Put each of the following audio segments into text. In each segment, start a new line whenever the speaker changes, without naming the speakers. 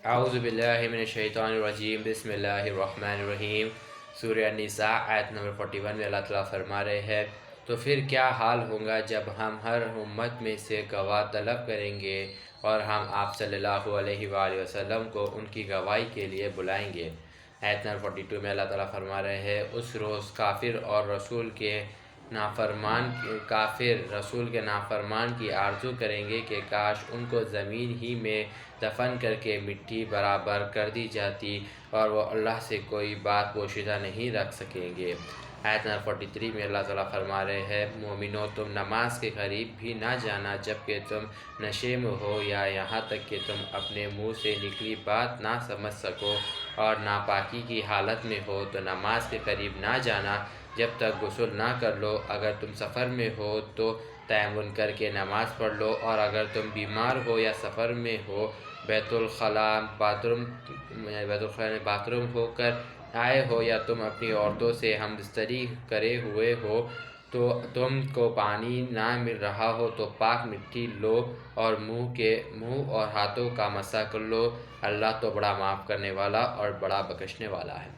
اعوذ باللہ من الشیطان الرجیم، بسم اللہ الرحمن الرحیم۔ سورہ النساء آیت نمبر 41 میں اللہ تعالیٰ فرما رہے ہیں، تو پھر کیا حال ہوگا جب ہم ہر امت میں سے گواہ طلب کریں گے اور ہم آپ صلی اللہ علیہ وآلہ وسلم کو ان کی گواہی کے لیے بلائیں گے۔ آیت نمبر 42 میں اللہ تعالیٰ فرما رہے ہیں، اس روز کافر رسول کے نافرمان کی آرزو کریں گے کہ کاش ان کو زمین ہی میں دفن کر کے مٹی برابر کر دی جاتی، اور وہ اللہ سے کوئی بات پوشیدہ نہیں رکھ سکیں گے۔ آیت نمبر 43 میں اللہ تعالیٰ فرما رہے ہیں، مومنو تم نماز کے قریب بھی نہ جانا جب کہ تم نشے میں ہو یا یہاں تک کہ تم اپنے منہ سے نکلی بات نہ سمجھ سکو، اور ناپاکی کی حالت میں ہو تو نماز کے قریب نہ جانا جب تک غسل نہ کر لو۔ اگر تم سفر میں ہو تو تیمم کر کے نماز پڑھ لو، اور اگر تم بیمار ہو یا سفر میں ہو، بیت الخلاء باتھ روم ہو کر آئے ہو، یا تم اپنی عورتوں سے ہمدستری کرے ہوئے ہو تو تم کو پانی نہ مل رہا ہو، تو پاک مٹی لو اور منہ اور ہاتھوں کا مسح کر لو۔ اللہ تو بڑا معاف کرنے والا اور بڑا بخشنے والا ہے۔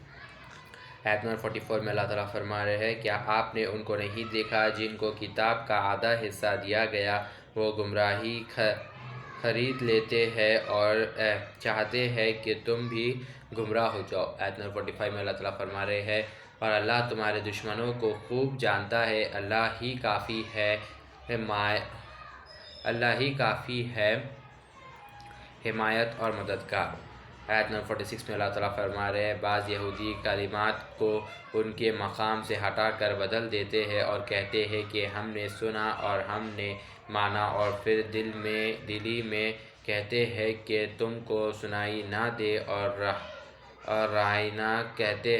آیت نمبر 44 میں اللہ تعالیٰ فرما رہے ہیں، کیا آپ نے ان کو نہیں دیکھا جن کو کتاب کا آدھا حصہ دیا گیا، وہ گمراہی خرید لیتے ہیں اور چاہتے ہیں کہ تم بھی گمراہ ہو جاؤ۔ آیت نمبر 45 میں اللہ تعالیٰ فرما رہے ہیں، اور اللہ تمہارے دشمنوں کو خوب جانتا ہے، اللہ ہی کافی ہے حمایت اور مددگار۔ آیت نمبر 46 میں اللہ تعالیٰ فرما رہے ہیں، بعض یہودی کلمات کو ان کے مقام سے ہٹا کر بدل دیتے ہیں اور کہتے ہیں کہ ہم نے سنا اور ہم نے مانا، اور پھر دلی میں کہتے ہیں کہ تم کو سنائی نہ دے، اور رائنا کہتے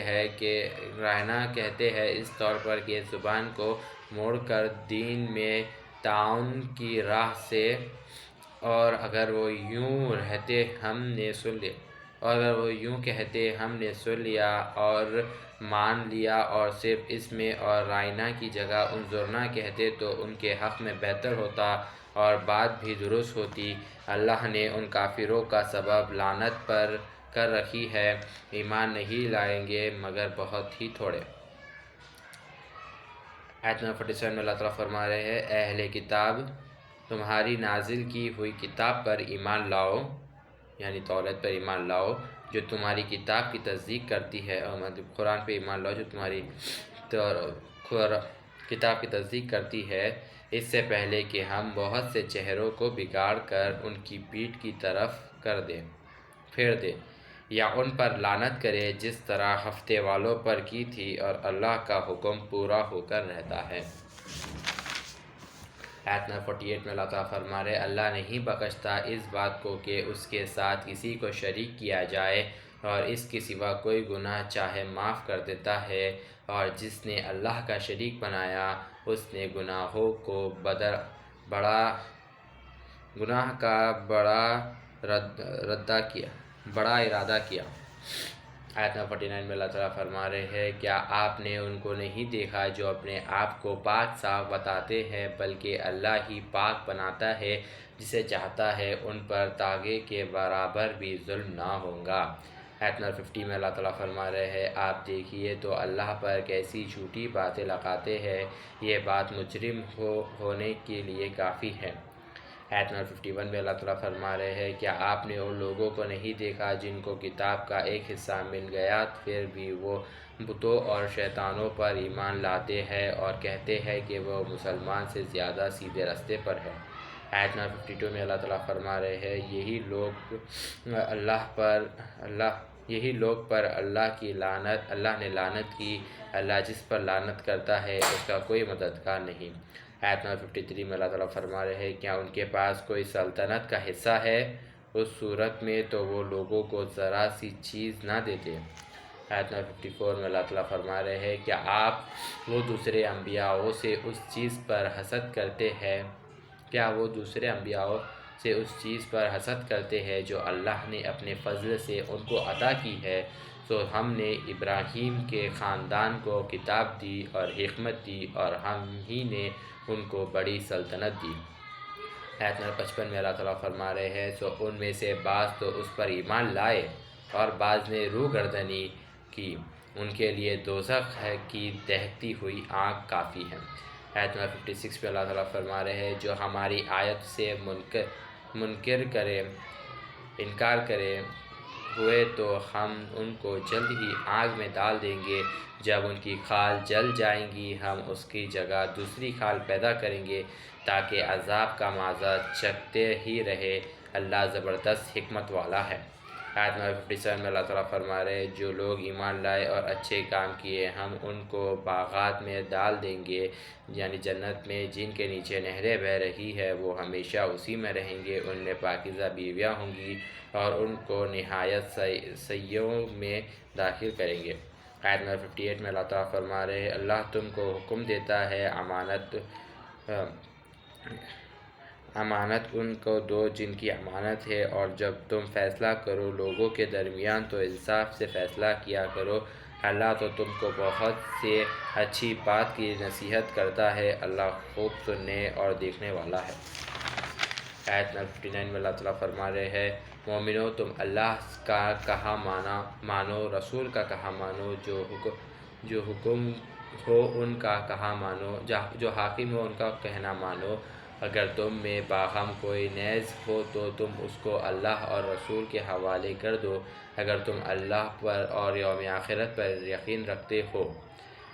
ہیں اس طور پر کہ زبان کو موڑ کر دین میں تعاون کی راہ سے، اور اگر وہ یوں کہتے ہم نے سن لیا اور مان لیا، اور صرف اس میں اور رائنا کی جگہ انظرنا کہتے تو ان کے حق میں بہتر ہوتا اور بات بھی درست ہوتی۔ اللہ نے ان کافروں کا سبب لعنت پر کر رکھی ہے، ایمان نہیں لائیں گے مگر بہت ہی تھوڑے۔ آیت نمبر 47 میں اللہ تعالیٰ فرما رہے ہیں، اے اہل کتاب، تمہاری نازل کی ہوئی کتاب پر ایمان لاؤ، یعنی توریت پر ایمان لاؤ جو تمہاری کتاب کی تصدیق کرتی ہے، اور قرآن پہ ایمان لاؤ جو تمہاری کتاب کی تصدیق کرتی ہے، اس سے پہلے کہ ہم بہت سے چہروں کو بگاڑ کر ان کی پیٹھ کی طرف پھیر دیں، یا ان پر لعنت کرے جس طرح ہفتے والوں پر کی تھی، اور اللہ کا حکم پورا ہو کر رہتا ہے۔ آیت نمبر 48 میں اللہ تعالیٰ فرما رہے، اللہ نہیں بخشتا اس بات کو کہ اس کے ساتھ کسی کو شریک کیا جائے، اور اس کے سوا کوئی گناہ چاہے معاف کر دیتا ہے، اور جس نے اللہ کا شریک بنایا اس نے گناہ کا بڑا ارادہ کیا۔ آیت نمبر 49 میں اللہ تعالیٰ فرما رہے ہیں، کیا آپ نے ان کو نہیں دیکھا جو اپنے آپ کو پاک صاف بتاتے ہیں، بلکہ اللہ ہی پاک بناتا ہے جسے چاہتا ہے، ان پر تاغے کے برابر بھی ظلم نہ ہوگا۔ آیت نمبر 50 میں اللہ تعالیٰ فرما رہے ہیں، آپ دیکھیے تو اللہ پر کیسی جھوٹی باتیں لگاتے ہیں، یہ بات مجرم ہونے کے لیے کافی ہے۔ آیت نمبر 51 میں اللہ تعالیٰ فرما رہے ہیں، کیا آپ نے ان لوگوں کو نہیں دیکھا جن کو کتاب کا ایک حصہ مل گیا، پھر بھی وہ بتوں اور شیطانوں پر ایمان لاتے ہیں اور کہتے ہیں کہ وہ مسلمان سے زیادہ سیدھے راستے پر ہے۔ آیت نمبر 52 میں اللہ تعالیٰ فرما رہے ہیں، یہی لوگ پر اللہ نے لعنت کی، اللہ جس پر لعنت کرتا ہے اس کا کوئی مددگار نہیں۔ آیت نمبر 53 میں اللہ تعالیٰ فرما رہے ہیں، کیا ان کے پاس کوئی سلطنت کا حصہ ہے؟ اس صورت میں تو وہ لوگوں کو ذرا سی چیز نہ دیتے۔ آیت نمبر 54 میں اللہ تعالیٰ فرما رہے ہیں، کیا وہ دوسرے انبیاءوں سے اس چیز پر حسد کرتے ہیں جو اللہ نے اپنے فضل سے ان کو عطا کی ہے؟ سو ہم نے ابراہیم کے خاندان کو کتاب دی اور حکمت دی، اور ہم ہی نے ان کو بڑی سلطنت دی۔ آیت نمبر 55 میں اللہ تعالیٰ فرما رہے ہیں سو ان میں سے بعض تو اس پر ایمان لائے اور بعض نے روگردانی کی، ان کے لیے دوزخ ہے کی دہتی ہوئی آگ کافی ہے۔ آیت نمبر 56 میں اللہ تعالیٰ فرما رہے ہیں جو ہماری آیت سے منکر کرے، انکار کرے ہوئے تو ہم ان کو جلد ہی آگ میں ڈال دیں گے، جب ان کی کھال جل جائیں گی ہم اس کی جگہ دوسری کھال پیدا کریں گے تاکہ عذاب کا مزہ چکھتے ہی رہے، اللہ زبردست حکمت والا ہے۔ آیت نمبر 57 میں اللہ تعالیٰ فرما رہے جو لوگ ایمان لائے اور اچھے کام کیے ہم ان کو باغات میں ڈال دیں گے، یعنی جنت میں جن کے نیچے نہریں بہہ رہی ہے، وہ ہمیشہ اسی میں رہیں گے، ان میں پاکیزہ بیویاں ہوں گی اور ان کو نہایت سیوں میں داخل کریں گے۔ آیت نمبر 58 میں اللہ تعالیٰ فرما رہے اللہ تم کو حکم دیتا ہے امانت ان کو دو جن کی امانت ہے، اور جب تم فیصلہ کرو لوگوں کے درمیان تو انصاف سے فیصلہ کیا کرو، اللہ تو تم کو بہت سے اچھی بات کی نصیحت کرتا ہے، اللہ خوب سننے اور دیکھنے والا ہے۔ آیت نمبر 59 میں اللہ تعالیٰ فرما رہے ہیں مومنو تم اللہ کا کہا مانو، رسول کا کہا مانو، جو حکم ہو ان کا کہا مانو، جو حاکم ہو ان کا کہنا مانو، اگر تم میں باہم کوئی نیز ہو تو تم اس کو اللہ اور رسول کے حوالے کر دو، اگر تم اللہ پر اور یوم آخرت پر یقین رکھتے ہو،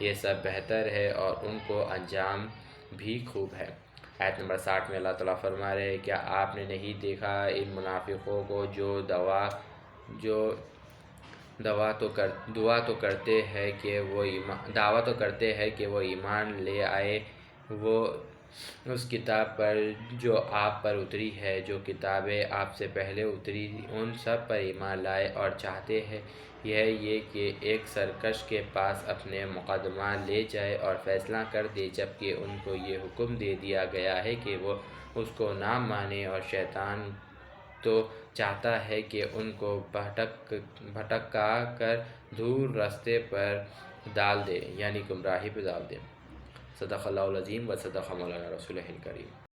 یہ سب بہتر ہے اور ان کو انجام بھی خوب ہے۔ آیت نمبر 60 میں اللہ تعالیٰ فرما رہے کیا آپ نے نہیں دیکھا ان منافقوں کو جو دعویٰ تو کرتے ہیں کہ وہ ایمان لے آئے وہ اس کتاب پر جو آپ پر اتری ہے، جو کتابیں آپ سے پہلے اتری ان سب پر ایمان لائے، اور چاہتے ہیں یہ کہ ایک سرکش کے پاس اپنے مقدمہ لے جائے اور فیصلہ کر دے، جبکہ ان کو یہ حکم دے دیا گیا ہے کہ وہ اس کو نہ مانے، اور شیطان تو چاہتا ہے کہ ان کو بھٹکا کر دور راستے پر ڈال دے، یعنی گمراہی پہ ڈال دے۔ صدق اللہ العظیم و صدق مولانا رسول الکریم۔